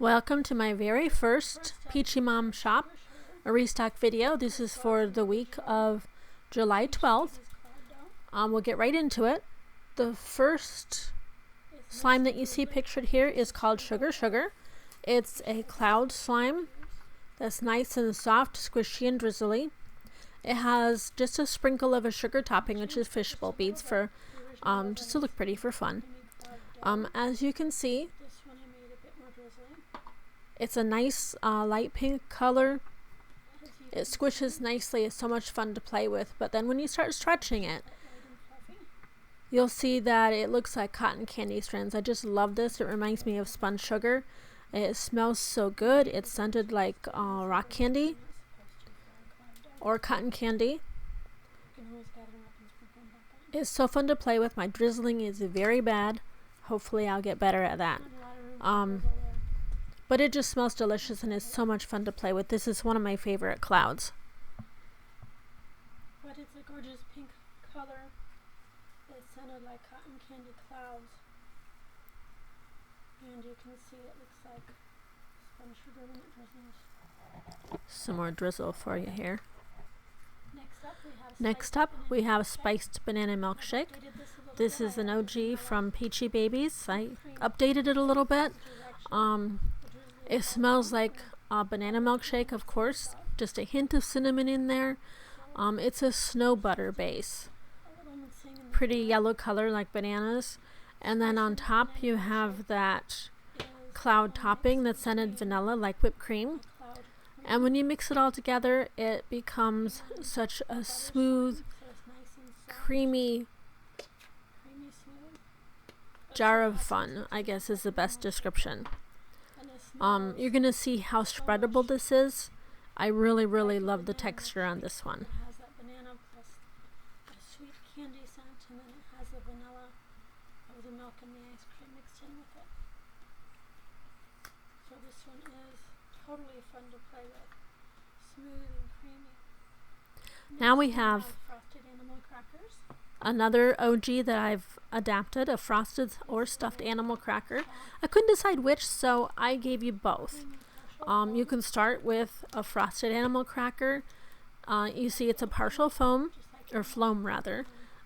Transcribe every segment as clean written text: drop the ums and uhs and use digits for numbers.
Welcome to my very first PeachyMom shop, a restock video. This is for the week of July 12th. We'll get right into it. The first slime that you see pictured here is called Sugar Sugar. It's a cloud slime that's nice and soft, squishy and drizzly. It has just a sprinkle of a sugar topping, which is fishbowl beads, for just to look pretty for fun. As you can see, it's a nice light pink color. It squishes nicely. It's so much fun to play with. But then when you start stretching it, you'll see that it looks like cotton candy strands. I just love this. It reminds me of spun sugar. It smells so good. It's scented like rock candy or cotton candy. It's so fun to play with. My drizzling is very bad. Hopefully I'll get better at that. But it just smells delicious and is so much fun to play with. This is one of my favorite clouds. But it's a gorgeous pink color. It's scented like cotton candy clouds. And you can see it looks like spun sugar when it drizzles. Some more drizzle for you here. Next up we have spiced banana milkshake. This is an OG from PeachyBbies. I updated it a little bit. It smells like a banana milkshake, of course. Just a hint of cinnamon in there. It's a snow butter base. Pretty yellow color like bananas. And then on top you have that cloud topping that's scented vanilla like whipped cream. And when you mix it all together, it becomes such a smooth, creamy jar of fun, I guess is the best description. You're going to see how spreadable this is. I really love the texture on this one. It has that banana plus a sweet candy scent, and then it has the vanilla of the milk and the ice cream mixed in with it. So this one is totally fun to play with. Smooth and creamy. Now we have frosted animal crackers. Another OG that I've adapted, a frosted or stuffed animal cracker. I couldn't decide which, so I gave you both. You can start with a frosted animal cracker. You see it's a partial foam, or floam rather.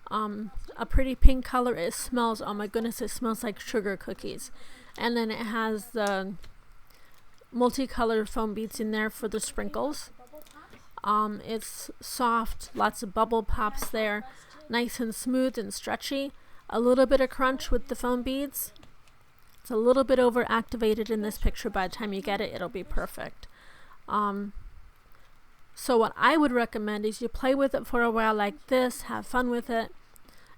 A pretty pink color. It smells, oh my goodness, it smells like sugar cookies. And then it has the multicolored foam beads in there for the sprinkles. It's soft, lots of bubble pops there. Nice and smooth and stretchy. A little bit of crunch with the foam beads. It's a little bit over activated in this picture. By the time you get it, it'll be perfect. So what I would recommend is you play with it for a while like this, have fun with it,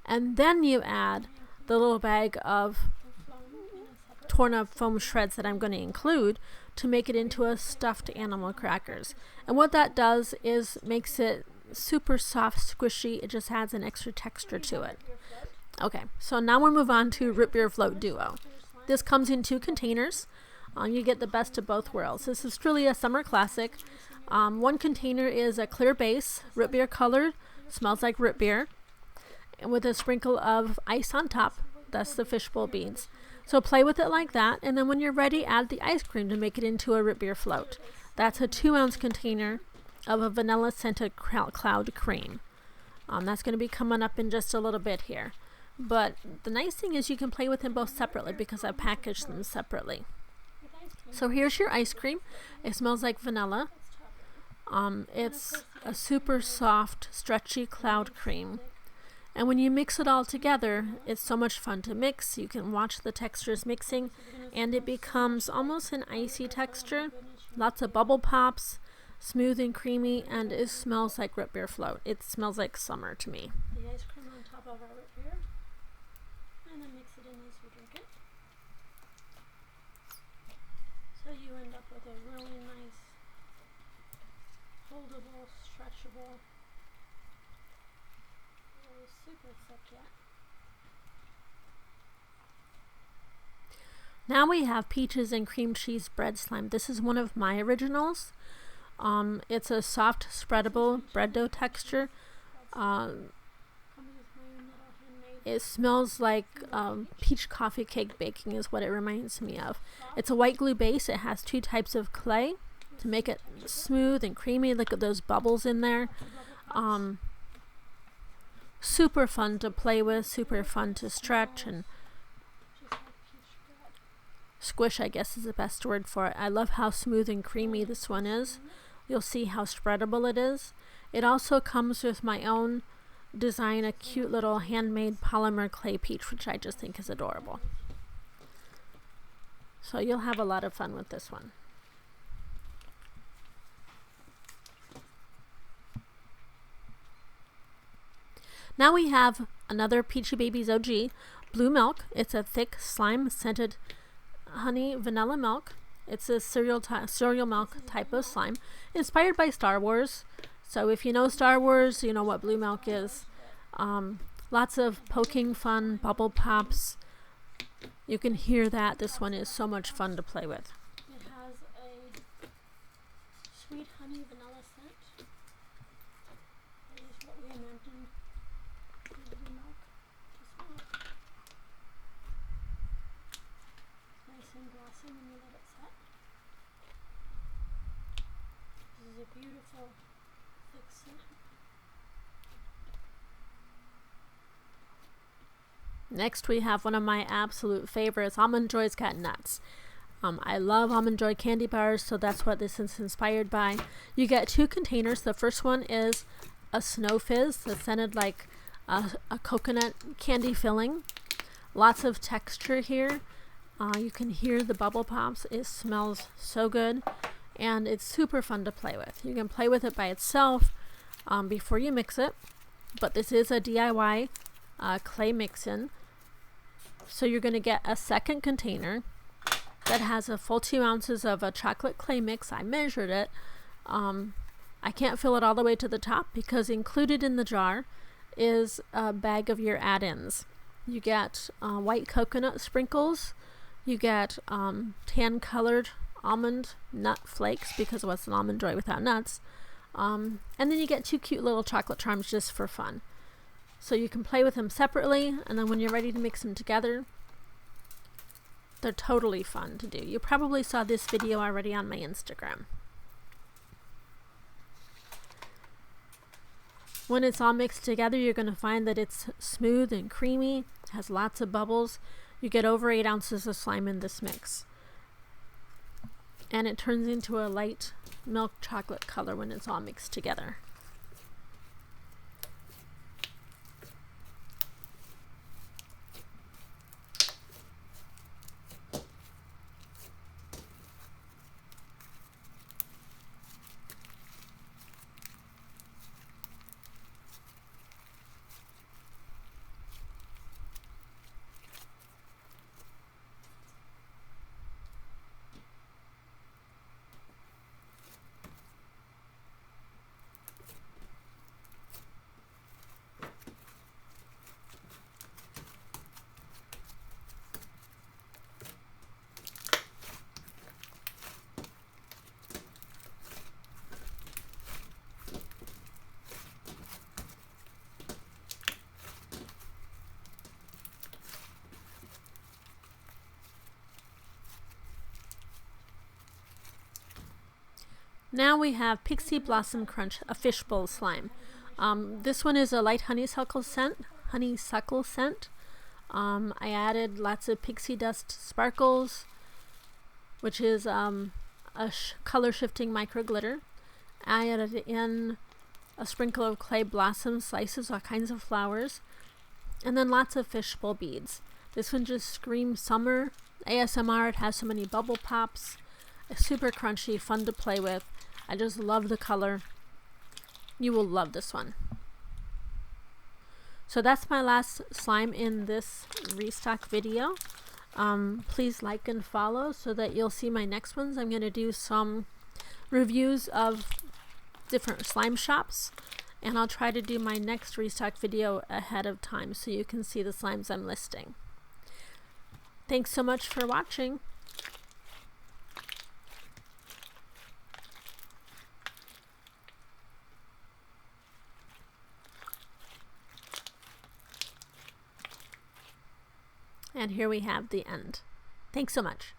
and then you add the little bag of torn up foam shreds that I'm going to include to make it into a stuffed animal crackers. And what that does is makes it super soft, squishy. It just adds an extra texture to it. Okay, so now we'll move on to Root Beer Float Duo. This comes in 2 containers. You get the best of both worlds. This is truly a summer classic. One container is a clear base, root beer colored, smells like root beer, and with a sprinkle of ice on top. That's the fishbowl beads. So play with it like that, and then when you're ready, add the ice cream to make it into a root beer float. That's a 2-ounce container of a vanilla scented cloud cream. That's going to be coming up in just a little bit here. But the nice thing is you can play with them both separately because I packaged them separately. So here's your ice cream. It smells like vanilla. It's a super soft, stretchy cloud cream. And when you mix it all together, it's so much fun to mix. You can watch the textures mixing, and it becomes almost an icy texture. Lots of bubble pops. Smooth and creamy, and it smells like root beer float. It smells like summer to me. The ice cream on top of our root beer, and then mix it in as you drink it. So you end up with a really nice, holdable, stretchable, really super thick yet. Now we have peaches and cream cheese bread slime. This is one of my originals. It's a soft, spreadable bread dough texture. Comes with my own little handmade It smells like peach coffee cake baking is what it reminds me of. It's a white glue base. It has 2 types of clay to make it smooth and creamy. Look at those bubbles in there. Super fun to play with, super fun to stretch and squish, I guess is the best word for it. I love how smooth and creamy this one is. You'll see how spreadable it is. It also comes with my own design, a cute little handmade polymer clay peach, which I just think is adorable. So you'll have a lot of fun with this one. Now we have another PeachyBbies OG, Blue Milk. It's a thick slime scented honey vanilla milk. It's a cereal milk type of slime, inspired by Star Wars. So if you know Star Wars, you know what blue milk is. Lots of poking fun, bubble pops. You can hear that. This one is so much fun to play with. It has a sweet honey vanilla scent. That is what we imagined the blue milk to smell. It's nice and glossy when you let it set. This is a beautiful thick scent. Next we have one of my absolute favorites, Almond Joy's Got Nuts. I love Almond Joy candy bars, so that's what this is inspired by. You get 2 containers. The first one is a snow fizz that's scented like a coconut candy filling. Lots of texture here. You can hear the bubble pops. It smells so good, and it's super fun to play with. You can play with it by itself before you mix it, but this is a DIY clay mix-in. So you're going to get a second container that has a full 2 ounces of a chocolate clay mix. I measured it. I can't fill it all the way to the top because included in the jar is a bag of your add-ins. You get white coconut sprinkles. You get tan colored almond nut flakes, because what's an Almond Joy without nuts? And then you get 2 cute little chocolate charms just for fun. So you can play with them separately, and then when you're ready to mix them together, they're totally fun to do. You probably saw this video already on my Instagram. When it's all mixed together, you're going to find that it's smooth and creamy, has lots of bubbles. You get over 8 ounces of slime in this mix. And it turns into a light milk chocolate color when it's all mixed together. Now we have Pixie Blossom Crunch, a fishbowl slime. This one is a light honeysuckle scent. I added lots of pixie dust sparkles, which is a color shifting micro glitter. I added in a sprinkle of clay blossom slices, all kinds of flowers, and then lots of fishbowl beads. This one just screams summer, ASMR. It has so many bubble pops. It's super crunchy, fun to play with. I just love the color. You will love this one. So that's my last slime in this restock video. Please like and follow so that you'll see my next ones. I'm going to do some reviews of different slime shops, and I'll try to do my next restock video ahead of time so you can see the slimes I'm listing. Thanks so much for watching. And here we have the end. Thanks so much.